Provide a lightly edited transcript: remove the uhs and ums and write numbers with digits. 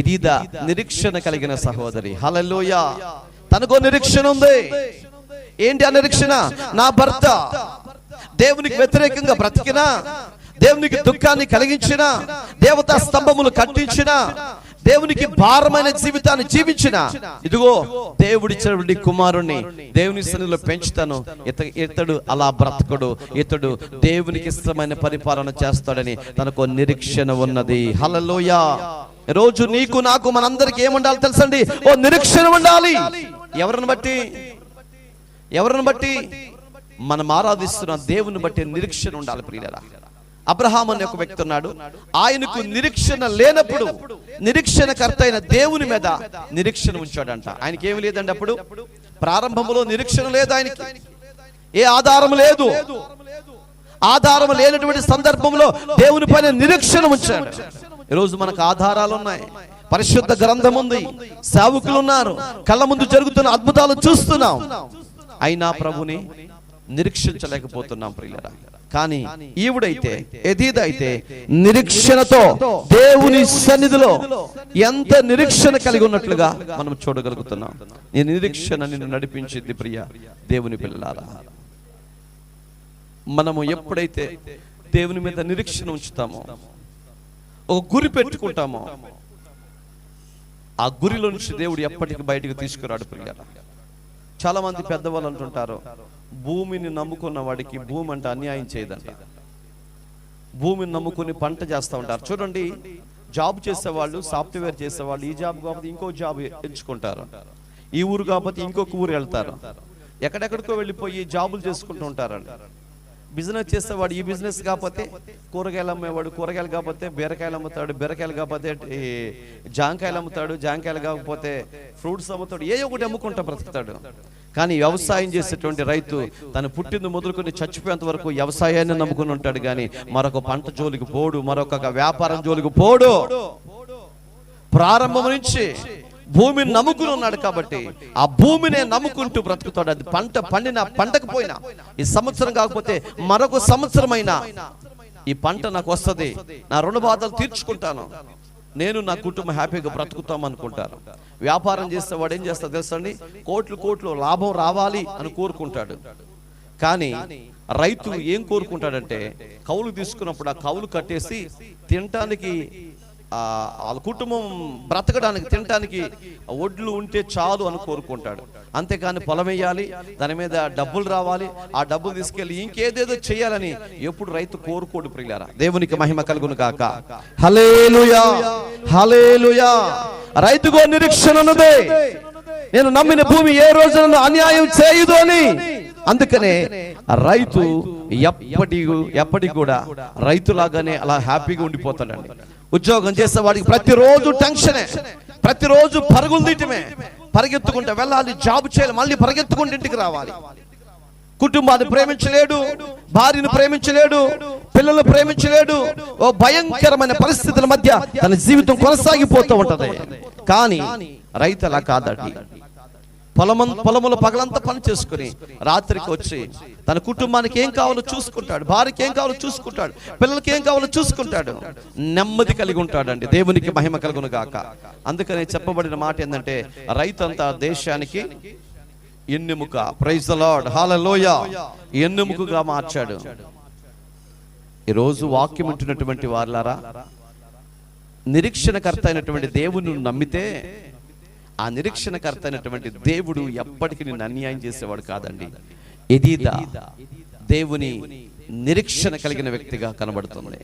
ఎదీదా నిరీక్షణ కలిగిన సహోదరి, హల్లెలూయా. తనకు నిరీక్షణ ఉంది. ఏంటి ఆ నిరీక్షణ? నా భర్త దేవునికి వ్యతిరేకంగా బ్రతికినా, దేవునికి దుఃఖాన్ని కలిగించిన, దేవతా స్తంభములు కట్టించిన, దేవునికి భారమైన జీవితాన్ని జీవించిన, ఇదిగో దేవుడిచ్చినటువంటి కుమారుణ్ణి దేవుని సన్నిధిలో పెంచుతాను, ఇతడు అలా బ్రతకడు, ఇతడు దేవునికి ఇష్టమైన పరిపాలన చేస్తాడని తనకు నిరీక్షణ ఉన్నది. హల్లెలూయా. రోజు నీకు నాకు మనందరికి ఏముండాలి తెలుసండి? ఓ నిరీక్షణ ఉండాలి. ఎవరిని బట్టి? మనం ఆరాధిస్తున్న దేవుని బట్టి నిరీక్షణ ఉండాలి ప్రియులారా. అబ్రహాం అనే ఒక వ్యక్తి ఉన్నాడు. ఆయనకు నిరీక్షణ లేనప్పుడు నిరీక్షణకర్త అయిన దేవుని మీద నిరీక్షణ ఉంచాడంట. ఆయనకి ఏమి లేదండి. అప్పుడు ప్రారంభంలో నిరీక్షణ లేదు, ఆయనకి ఏ ఆధారం లేదు. ఆధారం లేనటువంటి సందర్భంలో దేవుని పైన నిరీక్షణ ఉంచాడు. ఈరోజు మనకు ఆధారాలు ఉన్నాయి, పరిశుద్ధ గ్రంథం ఉంది, సేవకులు ఉన్నారు, కళ్ళ ముందు జరుగుతున్న అద్భుతాలు చూస్తున్నాం, అయినా ప్రభుని నిరీక్షించలేకపోతున్నాం ప్రియులారా. కానీ ఈవిడైతే, ఎదీదైతే నిరీక్షణతో దేవుని సన్నిధిలో ఎంత నిరీక్షణ కలిగి ఉన్నట్లుగా మనం చూడగలుగుతున్నాం. ఈ నిరీక్షణ నిన్ను నడిపించింది ప్రియ దేవుని పిల్లలారా. మనము ఎప్పుడైతే దేవుని మీద నిరీక్షణ ఉంచుతామో, ఒక గురి పెట్టుకుంటామో, ఆ గురిలో నుంచి దేవుడు ఎప్పటికీ బయటకు తీసుకురాడు ప్రియులారా. చాలా మంది పెద్దవాళ్ళు అంటుంటారు, భూమిని నమ్ముకున్న వాడికి భూమి అంటే అన్యాయం చేయదంట. భూమిని నమ్ముకుని పంట చేస్తూ ఉంటారు. చూడండి, జాబ్ చేసేవాళ్ళు, సాఫ్ట్వేర్ చేసేవాళ్ళు ఈ జాబ్ కాకపోతే ఇంకో జాబ్ ఎంచుకుంటారు, ఈ ఊరు కాకపోతే ఇంకొక ఊరు వెళ్తారు, ఎక్కడెక్కడికో వెళ్ళిపోయి జాబులు చేసుకుంటూ ఉంటారండి. బిజినెస్ చేసేవాడు ఈ బిజినెస్ కాకపోతే కూరగాయలు అమ్మేవాడు కూరగాయలు కాకపోతే బీరకాయలు అమ్ముతాడు, బీరకాయలు కాకపోతే జాంకాయలు అమ్ముతాడు, జాంకాయలు కాకపోతే ఫ్రూట్స్ అమ్ముతాడు, ఏ ఒకటి అమ్ముకుంటా బ్రతుకుతాడు. కానీ వ్యవసాయం చేసేటువంటి రైతు తను పుట్టింది మొదలుకొని చచ్చిపోయేంత వరకు వ్యవసాయాన్ని నమ్ముకుని ఉంటాడు. కానీ మరొక పంట జోలికి పోడు, మరొక వ్యాపారం జోలికి పోడు. ప్రారంభం నుంచి భూమిని నమ్ముకుని ఉన్నాడు కాబట్టి ఆ భూమినే నమ్ముకుంటూ బ్రతుకుతాడు. అది పంట పండినా పంటకు పోయినా, ఈ సంవత్సరం కాకపోతే మరొక సంవత్సరమైనా ఈ పంట నాకు వస్తుంది, నా రుణ బాధలు తీర్చుకుంటాను, నేను నా కుటుంబం హ్యాపీగా బ్రతుకుతాం అనుకుంటారు. వ్యాపారం చేసేవాడు ఏం చేస్తాడు తెలుసండి? కోట్లు లాభం రావాలి అని కోరుకుంటాడు. కానీ రైతు ఏం కోరుకుంటాడంటే, కౌలు తీసుకున్నప్పుడు ఆ కౌలు కట్టేసి తినటానికి, వాళ్ళ కుటుంబం బ్రతకడానికి, తినటానికి ఒడ్లు ఉంటే చాలు అని కోరుకుంటాడు. అంతేకాని పొలం వేయాలి, దాని మీద డబ్బులు రావాలి, ఆ డబ్బులు తీసుకెళ్ళి ఇంకేదేదో చేయాలని ఎప్పుడు రైతు కోరుకోడు ప్రియులారా. దేవునికి మహిమ కలుగును గాక. హల్లెలూయా, హల్లెలూయా. రైతుకో నిరీక్షణ ఉన్నది, నేను నమ్మిన భూమి ఏ రోజు నన్ను అన్యాయం చేయదు అని. అందుకనే రైతు ఎప్పటికి కూడా రైతులాగానే అలా హ్యాపీగా ఉండిపోతాడండి. ఉద్యోగం చేసే వాడికి ప్రతిరోజు టెన్షనే, ప్రతిరోజు పరుగులు తీయటమే, పరిగెత్తుకుంటే వెళ్ళాలి, జాబ్ చేయాలి, మళ్ళీ పరిగెత్తుకుంటే ఇంటికి రావాలి. కుటుంబాన్ని ప్రేమించలేడు, భార్యను ప్రేమించలేడు, పిల్లలను ప్రేమించలేడు. ఓ భయంకరమైన పరిస్థితుల మధ్య తన జీవితం కొనసాగిపోతూ ఉంటది. కానీ రైతు అలా కాదండి. పొలముల పగలంతా పని చేసుకుని రాత్రికి వచ్చి తన కుటుంబానికి ఏం కావాలో చూసుకుంటాడు, భార్యకి ఏం కావాలో చూసుకుంటాడు, పిల్లలకి ఏం కావాలో చూసుకుంటాడు, నెమ్మది కలిగి ఉంటాడండి. దేవునికి మహిమ కలుగును గాక. అందుకనే చెప్పబడిన మాట ఏంటంటే, రైతు అంతా దేశానికి ఎన్నెముక. ప్రైజ్ ది లార్డ్, హల్లెలూయా. ఎన్నెముకగా మార్చాడు. ఈరోజు వాక్యం ఉంటున్నటువంటి వారులారా, నిరీక్షణకర్త అయినటువంటి దేవుని నమ్మితే ఆ నిరీక్షణకర్త అయినటువంటి దేవుడు ఎప్పటికీ నిన్ను అన్యాయం చేసేవాడు కాదండి. ఎదీదా దేవుని నిరీక్షణ కలిగిన వ్యక్తిగా కనబడుతుంది.